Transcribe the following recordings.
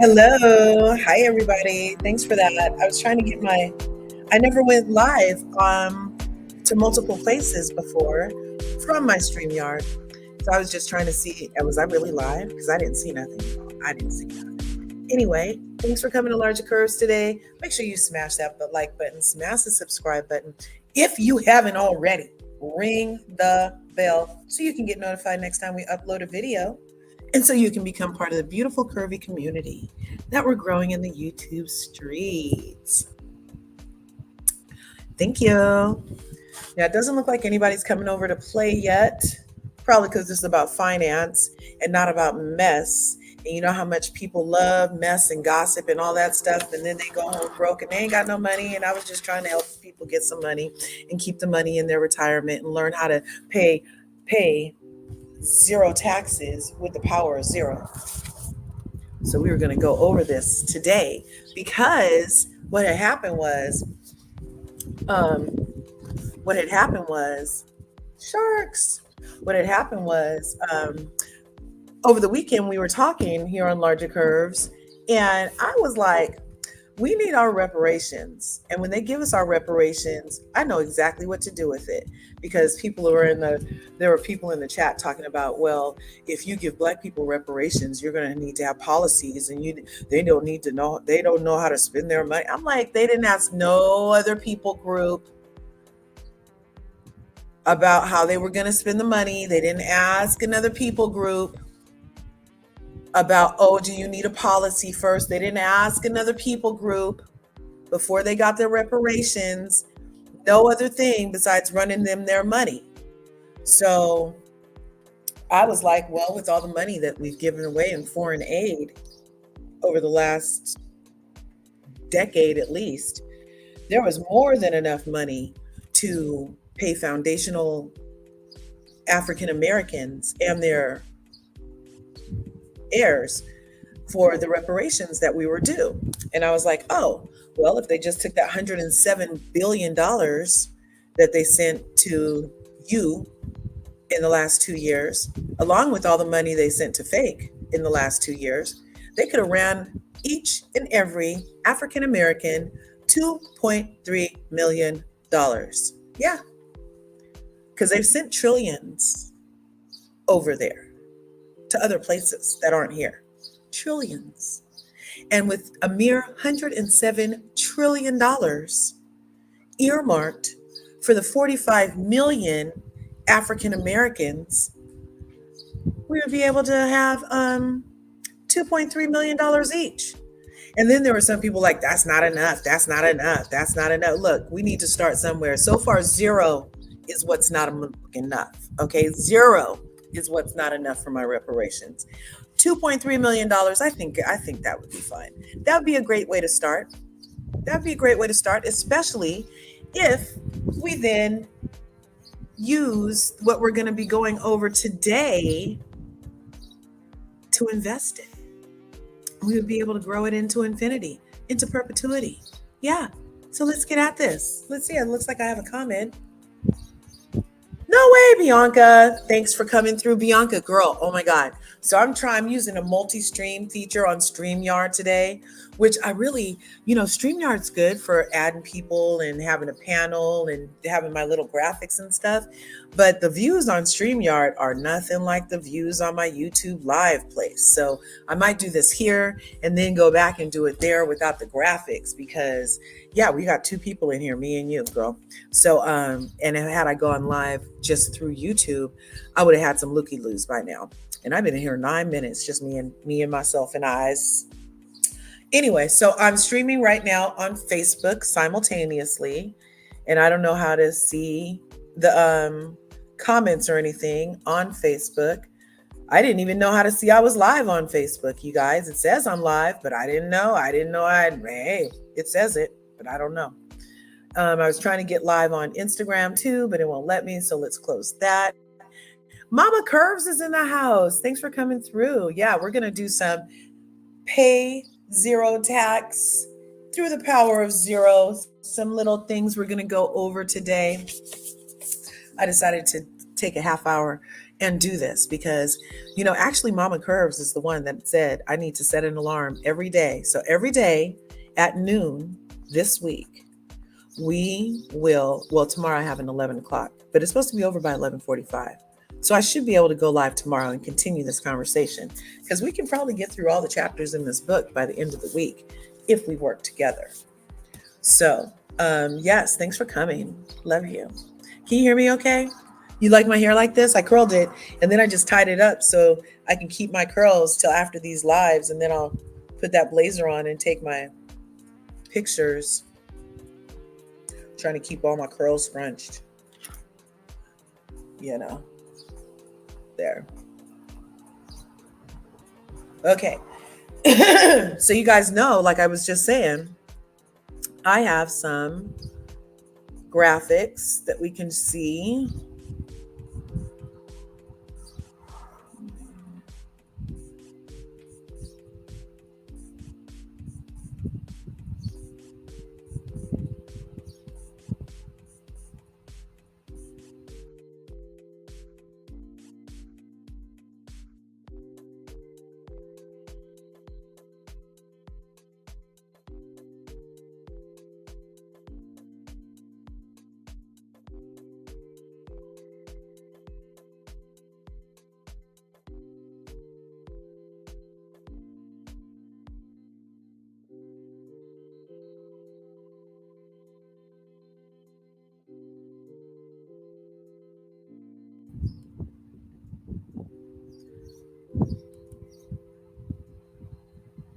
Hello. Hi, everybody. Thanks for that. I was trying to get I never went live to multiple places before from my StreamYard. So I was just trying to see, was I really live? Because I didn't see nothing. I didn't see nothing. Anyway, thanks for coming to Larger Curves today. Make sure you smash that like button, smash the subscribe button. If you haven't already, ring the bell so you can get notified next time we upload a video. And so you can become part of the beautiful curvy community that we're growing in the YouTube streets. Thank you. Now, it doesn't look like anybody's coming over to play yet, probably because this is about finance and not about mess. And you know how much people love mess and gossip and all that stuff, and then they go home broke and they ain't got no money. And I was just trying to help people get some money and keep the money in their retirement and learn how to pay zero taxes with the power of zero. So we were going to go over this today because what had happened was sharks. What had happened was over the weekend we were talking here on Larger Curves, and I was like, we need our reparations. And when they give us our reparations, I know exactly what to do with it, because there were people in the chat talking about, well, if you give Black people reparations, you're going to need to have policies, and they don't know how to spend their money. I'm like, they didn't ask no other people group about how they were going to spend the money. They didn't ask another people group about, oh, do you need a policy first? They didn't ask another people group before they got their reparations. No other thing besides running them their money. So I was like, well, with all the money that we've given away in foreign aid over the last decade at least, there was more than enough money to pay foundational African Americans and their heirs for the reparations that we were due. And I was like, oh, well, if they just took that $107 billion that they sent to you in the last 2 years, along with all the money they sent to fake in the last 2 years, they could have ran each and every African American $2.3 million. Yeah, because they've sent trillions over there to other places that aren't here. Trillions. And with a mere $107 trillion earmarked for the 45 million African Americans, we would be able to have $2.3 million each. And then there were some people like, that's not enough. That's not enough. That's not enough. Look, we need to start somewhere. So far, zero is what's not enough. Okay, zero is what's not enough for my reparations. $2.3 million, I think that would be fine. That would be a great way to start. That'd be a great way to start, especially if we then use what we're going to be going over today to invest it. We would be able to grow it into infinity, into perpetuity. Yeah. So let's get at this. Let's see. It looks like I have a comment. No way, Bianca. Thanks for coming through, Bianca. Girl, oh my God. So I'm using a multi-stream feature on StreamYard today, which I really, StreamYard's good for adding people and having a panel and having my little graphics and stuff. But the views on StreamYard are nothing like the views on my YouTube live place. So I might do this here and then go back and do it there without the graphics because, yeah, we got two people in here, me and you, girl. So, and had I gone live just through YouTube, I would have had some looky-loos by now. And I've been in here 9 minutes, just me and myself and eyes. Anyway, so I'm streaming right now on Facebook simultaneously. And I don't know how to see the comments or anything on Facebook. I didn't even know how to see I was live on Facebook, you guys. It says I'm live, but I didn't know. Hey, it says it, but I don't know. I was trying to get live on Instagram too, but it won't let me. So let's close that. Mama Curves is in the house. Thanks for coming through. Yeah, we're going to do some pay zero tax through the power of zero. Some little things we're going to go over today. I decided to take a half hour and do this because, actually, Mama Curves is the one that said I need to set an alarm every day. So every day at noon this week, tomorrow I have an 11 o'clock, but it's supposed to be over by 11:45. So I should be able to go live tomorrow and continue this conversation because we can probably get through all the chapters in this book by the end of the week if we work together. So, yes, thanks for coming. Love you. Can you hear me okay? You like my hair like this? I curled it and then I just tied it up so I can keep my curls till after these lives, and then I'll put that blazer on and take my pictures. Trying to keep all my curls scrunched. There. Okay. So you guys know, like I was just saying, I have some graphics that we can see.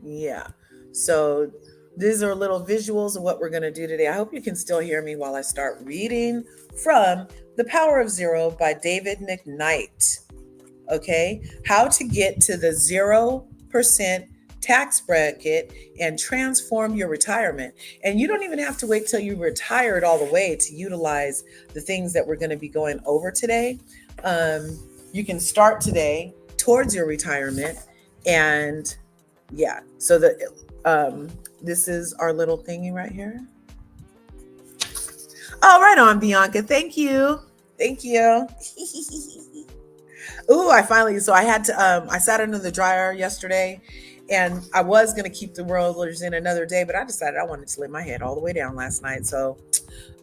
Yeah. So these are little visuals of what we're going to do today. I hope you can still hear me while I start reading from The Power of Zero by David McKnight. Okay. How to get to the 0% tax bracket and transform your retirement. And you don't even have to wait till you're retired all the way to utilize the things that we're going to be going over today. You can start today towards your retirement. And yeah, so this is our little thingy right here. Oh, right on, Bianca. Thank you. Ooh, I had to, I sat under the dryer yesterday and I was going to keep the rollers in another day, but I decided I wanted to lay my head all the way down last night. So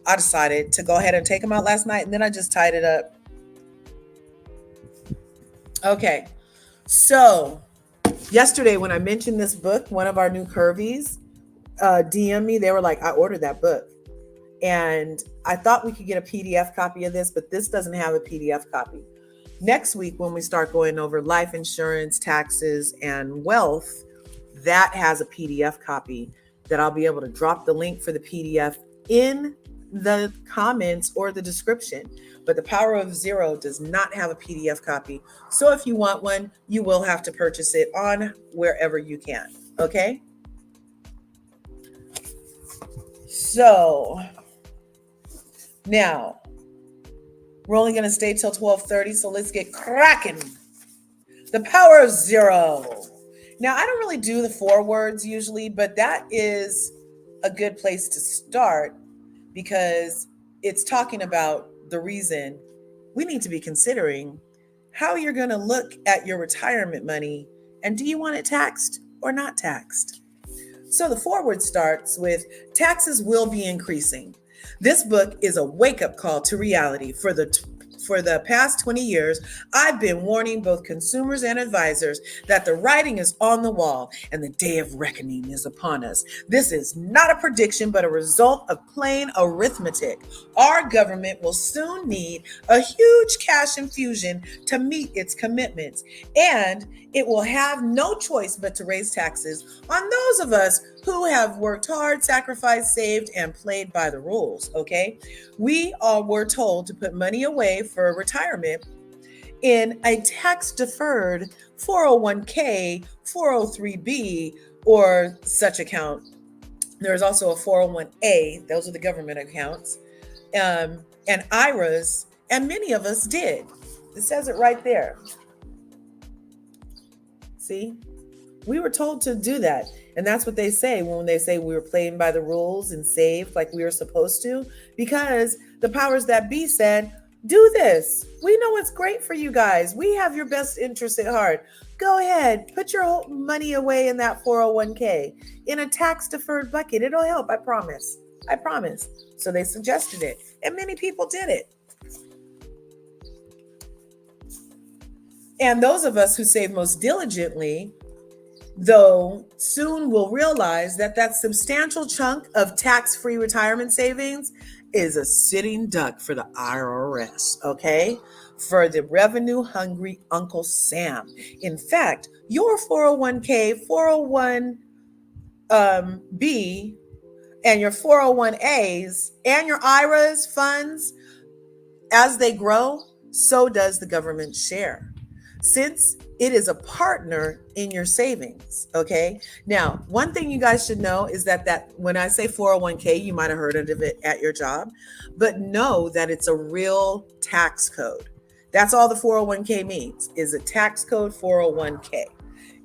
I decided to go ahead and take them out last night, and then I just tied it up. Okay. So yesterday when I mentioned this book, one of our new Curvies DM me. They were like, I ordered that book. And I thought we could get a PDF copy of this, but this doesn't have a PDF copy. Next week, when we start going over life insurance, taxes, and wealth, that has a PDF copy that I'll be able to drop the link for the PDF in the comments or the description. But The Power of Zero does not have a PDF copy. So if you want one, you will have to purchase it on wherever you can. Okay? So now we're only going to stay till 12:30. So let's get cracking. The Power of Zero. Now, I don't really do the forewords usually, but that is a good place to start because it's talking about the reason we need to be considering how you're going to look at your retirement money, and do you want it taxed or not taxed? So the foreword starts with, taxes will be increasing. This book is a wake-up call to reality. For the past 20 years, I've been warning both consumers and advisors that the writing is on the wall and the day of reckoning is upon us. This is not a prediction, but a result of plain arithmetic. Our government will soon need a huge cash infusion to meet its commitments, and it will have no choice but to raise taxes on those of us who have worked hard, sacrificed, saved, and played by the rules, okay? We all were told to put money away for retirement in a tax-deferred 401k, 403b, or such account. There's also a 401a, those are the government accounts, and IRAs, and many of us did. It says it right there. See? We were told to do that. And that's what they say when they say we were playing by the rules and saved like we were supposed to, because the powers that be said, Do this. We know what's great for you guys. We have your best interest at heart. Go ahead, put your whole money away in that 401k in a tax deferred bucket. It'll help, I promise. I promise. So they suggested it, and many people did it. And those of us who save most diligently, though, soon will realize that that substantial chunk of tax-free retirement savings is a sitting duck for the IRS, okay? For the revenue-hungry Uncle Sam. In fact, your 401k, 401b, and your 401as, and your IRAs funds, as they grow, so does the government share, since it is a partner in your savings. Okay. Now, one thing you guys should know is that when I say 401k, you might have heard of it at your job, but know that it's a real tax code. That's all the 401k means, is a tax code 401k.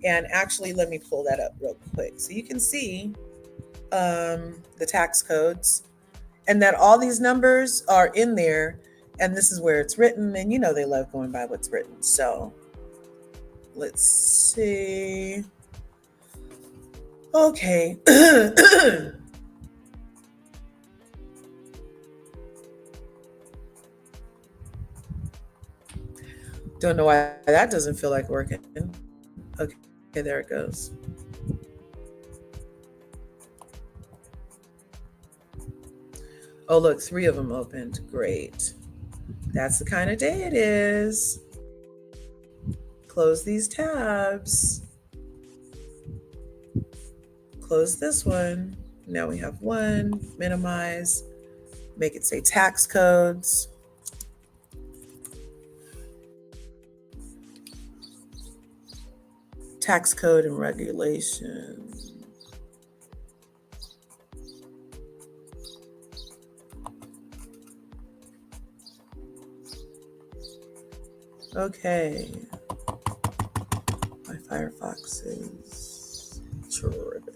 And actually, let me pull that up real quick so you can see the tax codes, and that all these numbers are in there. And this is where it's written. And you know they love going by what's written. So let's see. Okay. Don't know why that doesn't feel like working. Okay, there it goes. Oh, look, 3 of them opened. Great. That's the kind of day it is. Close these tabs. Close this one. Now we have 1. Minimize. Make it say tax codes. Tax code and regulation. Okay. My Firefox is tripping.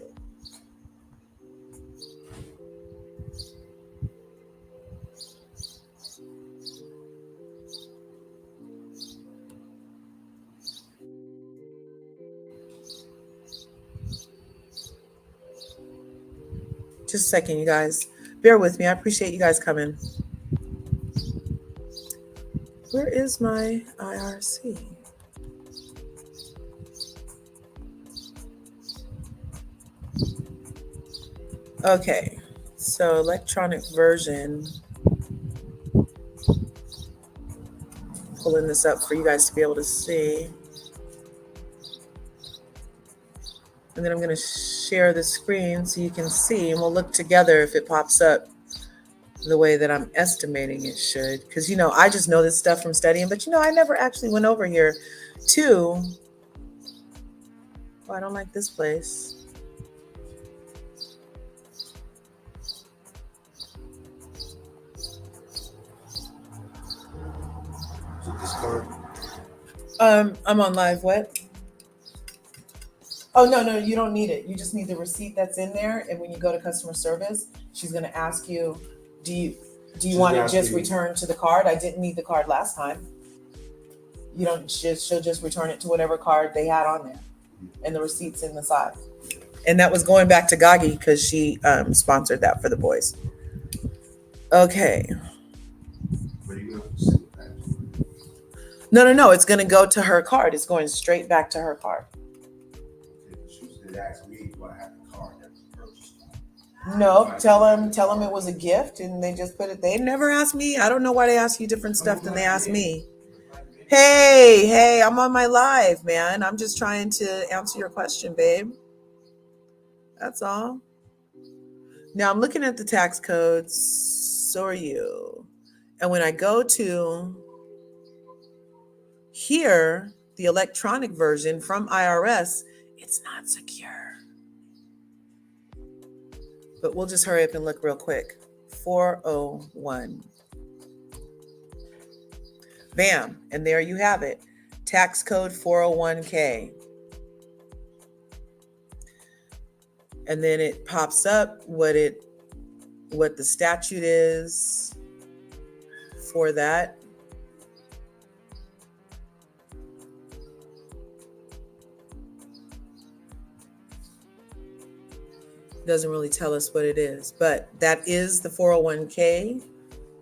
Just a second, you guys. Bear with me. I appreciate you guys coming. Where is my IRC? Okay, so electronic version. Pulling this up for you guys to be able to see. And then I'm going to share the screen so you can see, and we'll look together if it pops up the way that I'm estimating it should. Because, I just know this stuff from studying, but, I never actually went over here to, I don't like this place. I'm on live. What? Oh, no, you don't need it. You just need the receipt that's in there. And when you go to customer service, she's going to ask you, do you want it just returned to the card? I didn't need the card last time. She'll just return it to whatever card they had on there. And the receipt's in the side. And that was going back to Gagi because she sponsored that for the boys. Okay. No. It's going to go to her card. It's going straight back to her card. No, tell them it was a gift, and they just put it. They never asked me. I don't know why they ask you different stuff than they ask me. Hey, I'm on my live, man. I'm just trying to answer your question, babe. That's all. Now I'm looking at the tax codes. So are you. And when I go to here, the electronic version from IRS, it's not secure. But we'll just hurry up and look real quick. 401. Bam. And there you have it. Tax code 401k. And then it pops up what the statute is for that. doesn't really tell us what it is, but that is the 401k.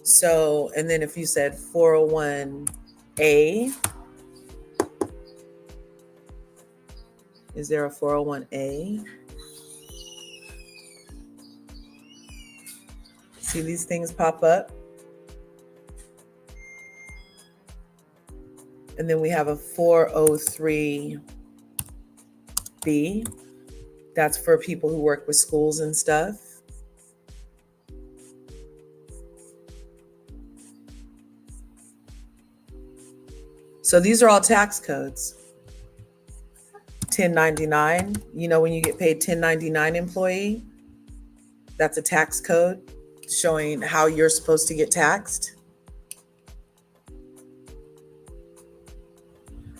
So, and then if you said 401a, is there a 401a? See these things pop up? And then we have a 403b. That's for people who work with schools and stuff. So these are all tax codes. 1099, you know, when you get paid 1099 employee, that's a tax code showing how you're supposed to get taxed.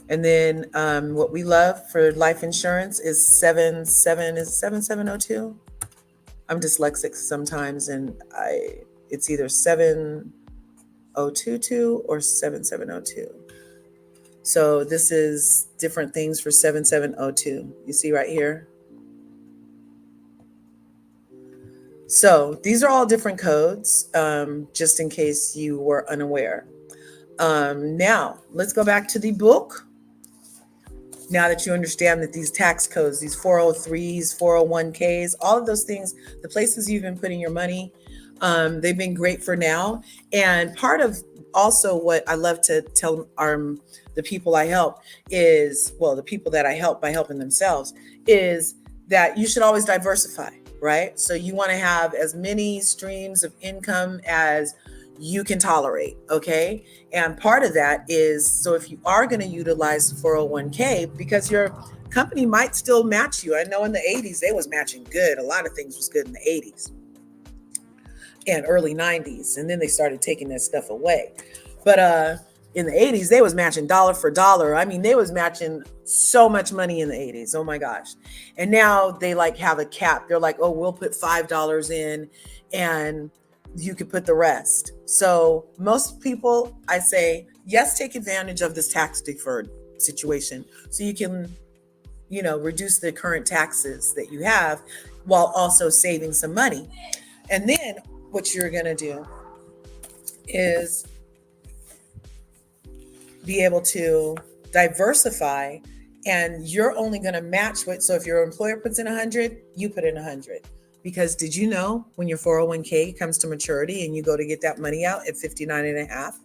And then what we love for life insurance is 7702. I'm dyslexic sometimes, and it's either 7022 or 7702. So this is different things for 7702. You see right here. So these are all different codes, just in case you were unaware. Now let's go back to the book. Now that you understand that these tax codes, these 403s, 401ks, all of those things, the places you've been putting your money, they've been great for now. And part of also what I love to tell the people I help is, well, the people that I help by helping themselves, is that you should always diversify, right? So you want to have as many streams of income as you can tolerate, okay? And part of that is, so if you are going to utilize 401k, because your company might still match you. I know in the 80s, they was matching good. A lot of things was good in the 80s and early 90s. And then they started taking that stuff away. But in the 80s, they was matching dollar for dollar. I mean, they was matching so much money in the 80s. Oh my gosh. And now they like have a cap. They're like, oh, we'll put $5 in and you could put the rest. So most people, I say, yes, take advantage of this tax deferred situation so you can, you know, reduce the current taxes that you have while also saving some money. And then what you're going to do is be able to diversify, and you're only going to match what, so if your employer puts in 100, you put in 100. Because did you know when your 401k comes to maturity and you go to get that money out at 59 and a half,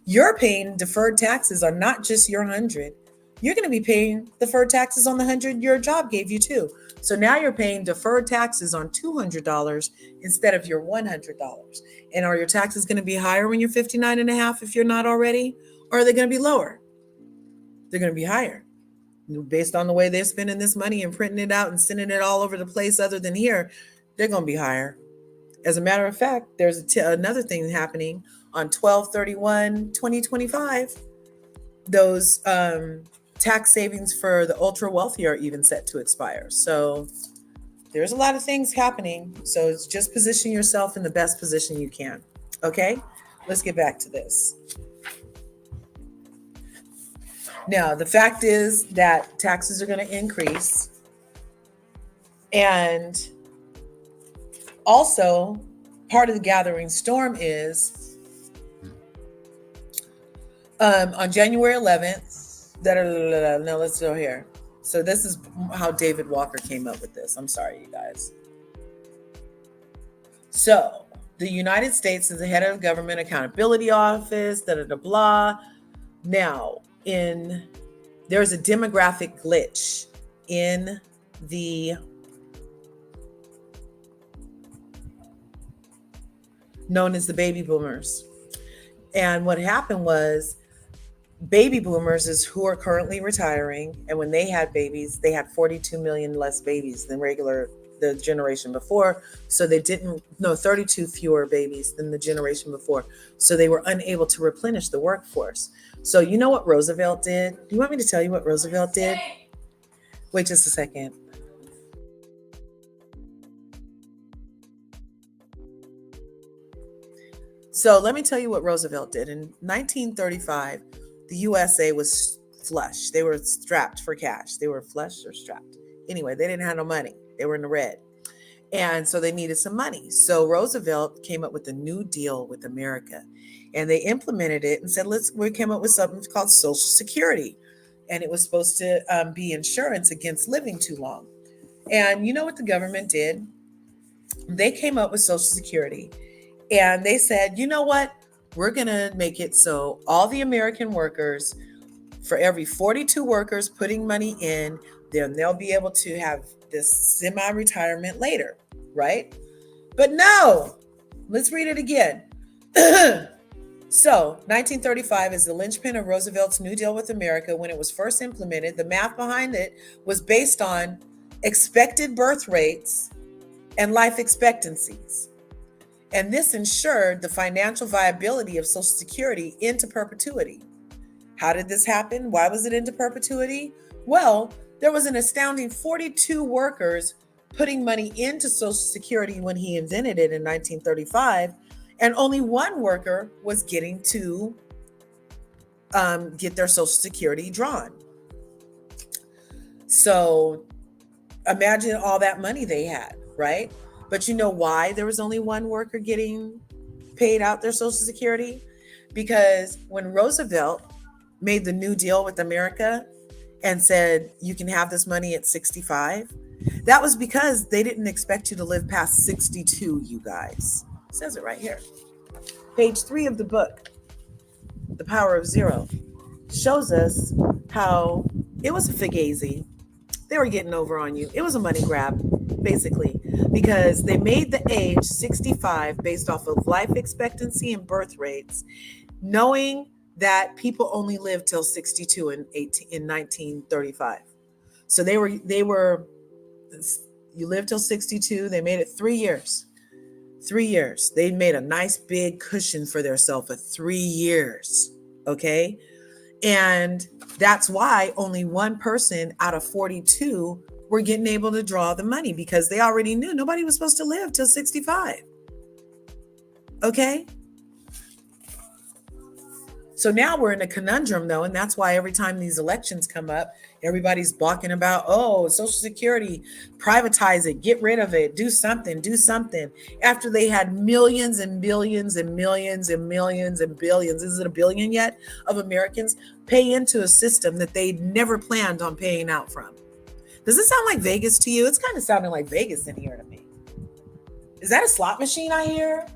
you're paying deferred taxes on not just your 100. You're going to be paying deferred taxes on the 100 your job gave you too. So now you're paying deferred taxes on $200 instead of your $100. And are your taxes going to be higher when you're 59 and a half if you're not already? Or are they going to be lower? They're going to be higher. Based on the way they're spending this money and printing it out and sending it all over the place other than here, they're going to be higher. As a matter of fact, there's another thing happening on 12/31/2025. Those tax savings for the ultra wealthy are even set to expire. So there's a lot of things happening. So it's just position yourself in the best position you can. Okay, let's get back to this. Now, the fact is that taxes are going to increase. And also, part of the gathering storm is on January 11th. No, let's go here. So this is how David Walker came up with this. I'm sorry, you guys. So the United States is the head of Government Accountability Office, blah. Now, there's a demographic glitch in the known as the baby boomers. And what happened was baby boomers is who are currently retiring. And when they had babies, they had 42 million less babies than the generation before. So 32 fewer babies than the generation before. So they were unable to replenish the workforce. So you know what Roosevelt did? Do you want me to tell you what Roosevelt did? Wait just a second. So let me tell you what Roosevelt did. In 1935, the USA was flush. They were strapped for cash. They were flush or strapped. Anyway, they didn't have no money. They were in the red. And so they needed some money. So Roosevelt came up with a New Deal with America, and they implemented it and said, we came up with something called Social Security. And it was supposed to be insurance against living too long. And you know what the government did? They came up with Social Security, and they said, you know what? We're going to make it so all the American workers, for every 42 workers putting money in, then they'll be able to have this semi-retirement later, right? But no, let's read it again. So, 1935 is the linchpin of Roosevelt's New Deal with America. When it was first implemented, the math behind it was based on expected birth rates and life expectancies. And this ensured the financial viability of Social Security into perpetuity. How did this happen? Why was it into perpetuity? Well, there was an astounding 42 workers putting money into Social Security when he invented it in 1935, and only one worker was getting to get their Social Security drawn. So imagine all that money they had, right? But you know why there was only one worker getting paid out their Social Security? Because when Roosevelt made the New Deal with America and said, you can have this money at 65, that was because they didn't expect you to live past 62, you guys. It says it right here. Page 3 of the book, The Power of Zero, shows us how it was a fugazi. They were getting over on you. It was a money grab, basically, because they made the age 65 based off of life expectancy and birth rates, knowing that people only lived till 62 in 1935. So they were you lived till 62. They made it 3 years. 3 years. They made a nice big cushion for themselves for 3 years. Okay. And that's why only one person out of 42 were getting able to draw the money, because they already knew nobody was supposed to live till 65. Okay. So now we're in a conundrum, though, and that's why every time these elections come up, everybody's balking about, oh, Social Security, privatize it, get rid of it, do something, after they had millions and billions and millions and millions and billions, is it a billion yet, of Americans pay into a system that they never planned on paying out from. Does it sound like Vegas to you? It's kind of sounding like Vegas in here to me. Is that a slot machine I hear?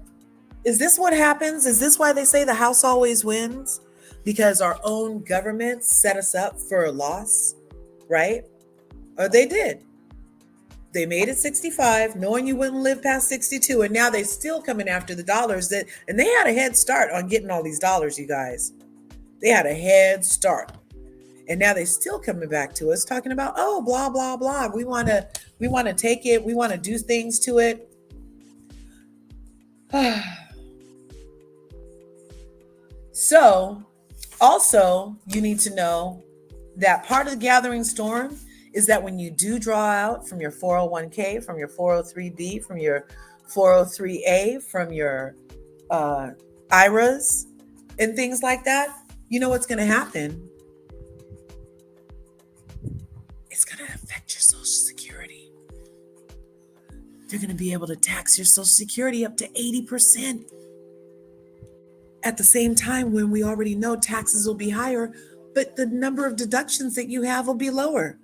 Is this what happens? Is this why they say the house always wins? Because our own government set us up for a loss, right? Or they did. They made it 65, knowing you wouldn't live past 62, and now they're still coming after the dollars and they had a head start on getting all these dollars, you guys. They had a head start. And now they're still coming back to us talking about, oh, blah, blah, blah. We want to take it. We want to do things to it. So, also, you need to know that part of the gathering storm is that when you do draw out from your 401k, from your 403b, from your 403a, from your IRAs and things like that, you know what's going to happen? It's going to affect your Social Security. They're going to be able to tax your Social Security up to 80%. At the same time, when we already know taxes will be higher, but the number of deductions that you have will be lower.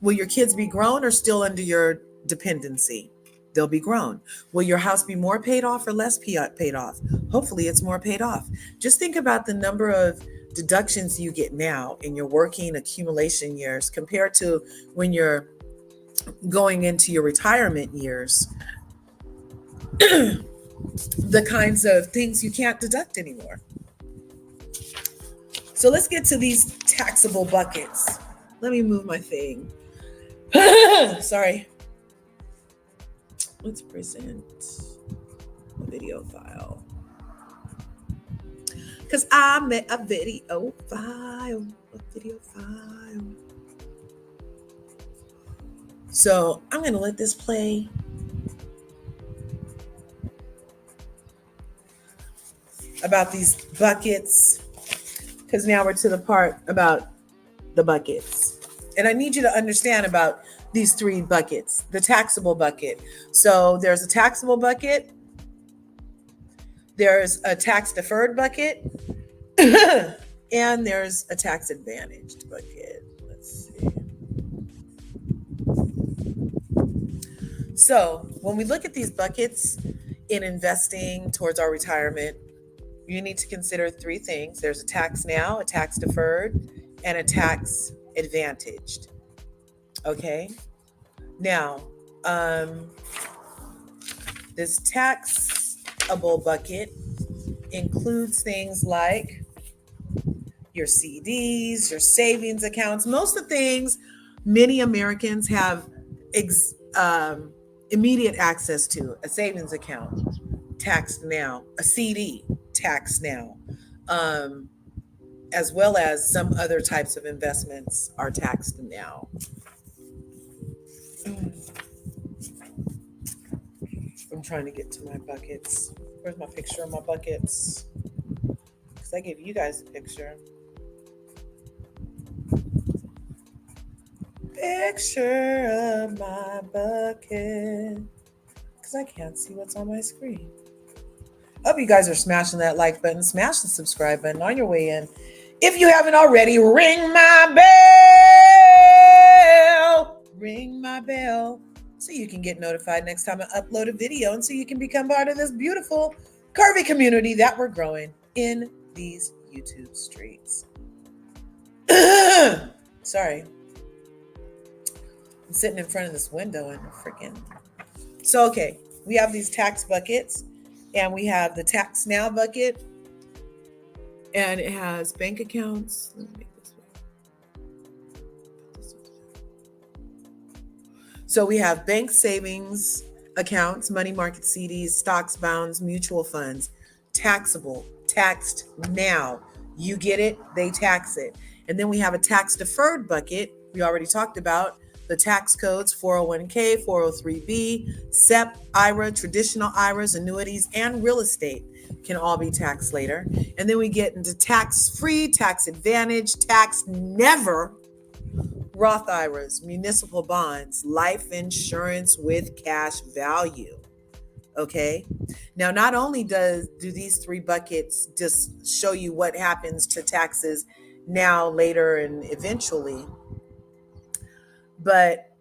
Will your kids be grown or still under your dependency? They'll be grown. Will your house be more paid off or less paid off? Hopefully it's more paid off. Just think about the number of deductions you get now in your working accumulation years compared to when you're going into your retirement years. The kinds of things you can't deduct anymore. So let's get to these taxable buckets. Let me move my thing. Sorry. Let's present a video file. Because I met a video file. So I'm going to let this play. About these buckets, because now we're to the part about the buckets. And I need you to understand about these three buckets. The taxable bucket. So there's a taxable bucket, there's a tax deferred bucket, and there's a tax advantaged bucket. Let's see. So when we look at these buckets in investing towards our retirement, you need to consider three things. There's a tax now, a tax deferred, and a tax advantaged. Okay. Now, this taxable bucket includes things like your CDs, your savings accounts, most of the things many Americans have immediate access to. A savings account, taxed now. A CD, taxed now. As well as some other types of investments are taxed now. I'm trying to get to my buckets. Where's my picture of my buckets? Because I gave you guys a picture. Picture of my bucket. Because I can't see what's on my screen. Hope you guys are smashing that like button. Smash the subscribe button on your way in. If you haven't already, ring my bell. Ring my bell. So you can get notified next time I upload a video, and so you can become part of this beautiful curvy community that we're growing in these YouTube streets. Sorry. I'm sitting in front of this window and freaking. So, okay, we have these tax buckets, and we have the tax now bucket, and it has bank accounts. Let me make this way. So we have bank savings accounts, money market CDs, stocks, bonds, mutual funds, taxable, taxed now. You get it, they tax it. And then we have a tax deferred bucket. We already talked about the tax codes, 401k, 403b, SEP, IRA, traditional IRAs, annuities, and real estate can all be taxed later. And then we get into tax-free, tax advantage, tax never, Roth IRAs, municipal bonds, life insurance with cash value. Okay. Now, not only do these three buckets just show you what happens to taxes now, later, and eventually, but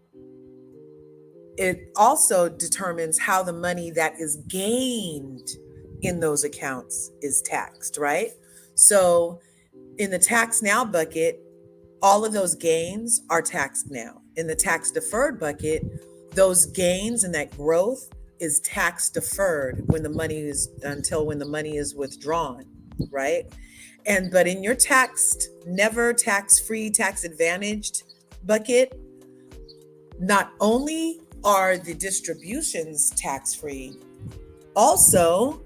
it also determines how the money that is gained in those accounts is taxed, right? So in the tax now bucket, all of those gains are taxed now. In the tax deferred bucket, those gains and that growth is tax deferred when the money is withdrawn, right? But in your taxed, never tax-free, tax advantaged bucket, not only are the distributions tax-free, also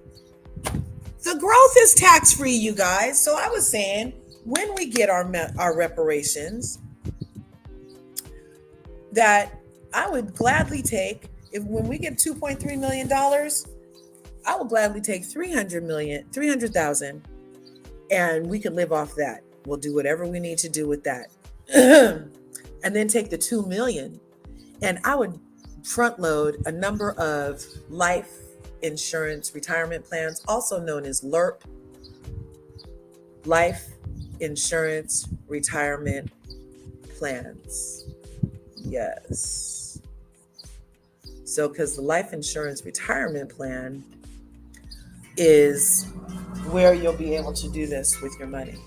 the growth is tax-free, you guys. So I was saying, when we get our reparations, that I would gladly take, when we get $2.3 million, I will gladly take 300,000, and we could live off that. We'll do whatever we need to do with that. And then take the 2 million, and I would front load a number of life insurance retirement plans, also known as LIRP, life insurance retirement plans. Yes. So, because the life insurance retirement plan is where you'll be able to do this with your money.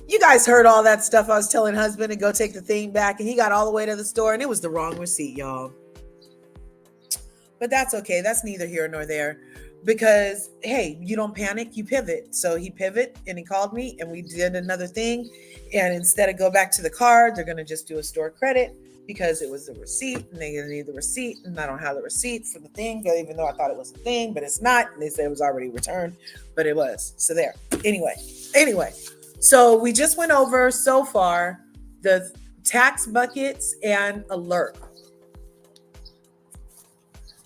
You guys heard all that stuff I was telling husband to go take the thing back, and he got all the way to the store and it was the wrong receipt, y'all. But that's okay. That's neither here nor there, because hey, you don't panic, you pivot. So he pivoted and he called me and we did another thing. And instead of go back to the card, they're going to just do a store credit because it was the receipt and they need the receipt. And I don't have the receipt for the thing, even though I thought it was a thing, but it's not. And they said it was already returned, but it was. So there. Anyway. So we just went over so far the tax buckets and a LIRP.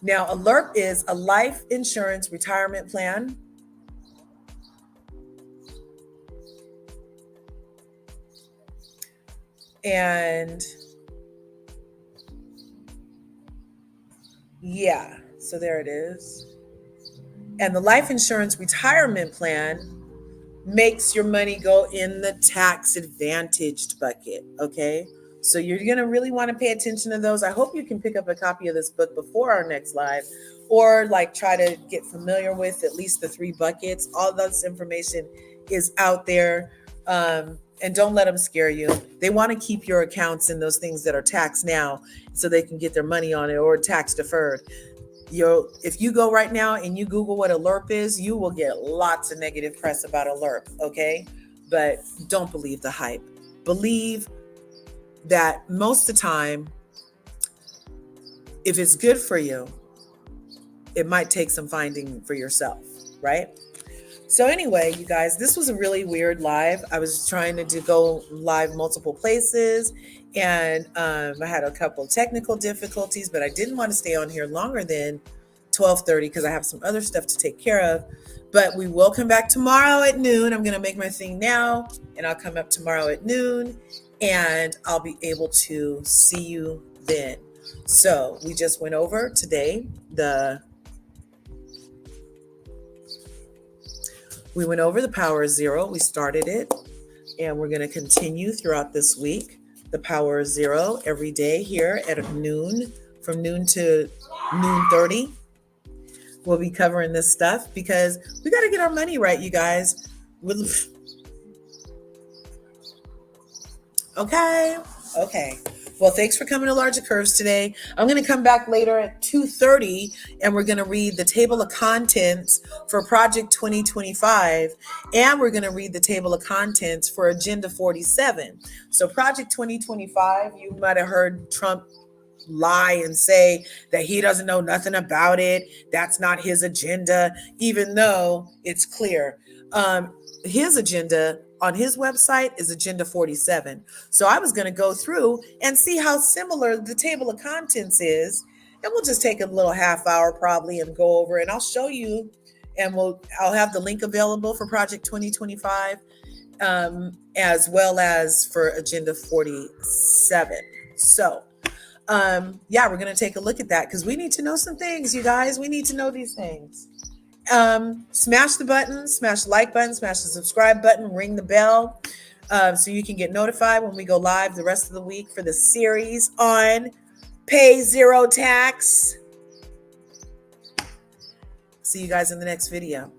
Now, a LIRP is a life insurance retirement plan. And yeah, so there it is. And the life insurance retirement plan makes your money go in the tax advantaged bucket. Okay. So you're going to really want to pay attention to those. I hope you can pick up a copy of this book before our next live, or like try to get familiar with at least the 3 buckets. All this information is out there. And don't let them scare you. They want to keep your accounts in those things that are taxed now so they can get their money on it, or tax deferred. If you go right now and you Google what a LIRP is, you will get lots of negative press about a LIRP, okay? But don't believe the hype. Believe that most of the time, if it's good for you, it might take some finding for yourself, right? So anyway, you guys, this was a really weird live. I was trying to go live multiple places, and I had a couple of technical difficulties, but I didn't want to stay on here longer than 12:30 because I have some other stuff to take care of. But we will come back tomorrow at noon. I'm going to make my thing now, and I'll come up tomorrow at noon, and I'll be able to see you then. So we just went over today we went over the power of zero. We started it, and we're going to continue throughout this week. The power of zero every day here at noon, from noon to noon 30. We'll be covering this stuff because we got to get our money right, you guys. Okay. Well, thanks for coming to Larger Curves today. I'm going to come back later at 2:30, and we're going to read the table of contents for Project 2025, and we're going to read the table of contents for Agenda 47. So Project 2025, you might have heard Trump lie and say that he doesn't know nothing about it. That's not his agenda, even though it's clear. His agenda on his website is Agenda 47. So I was going to go through and see how similar the table of contents is. And we'll just take a little half hour probably and go over, and I'll show you, and I'll have the link available for Project 2025, as well as for Agenda 47. So we're going to take a look at that because we need to know some things, you guys. We need to know these things. Smash the button, smash the like button, smash the subscribe button, ring the bell, so you can get notified when we go live the rest of the week for the series on Pay Zero Tax. See you guys in the next video.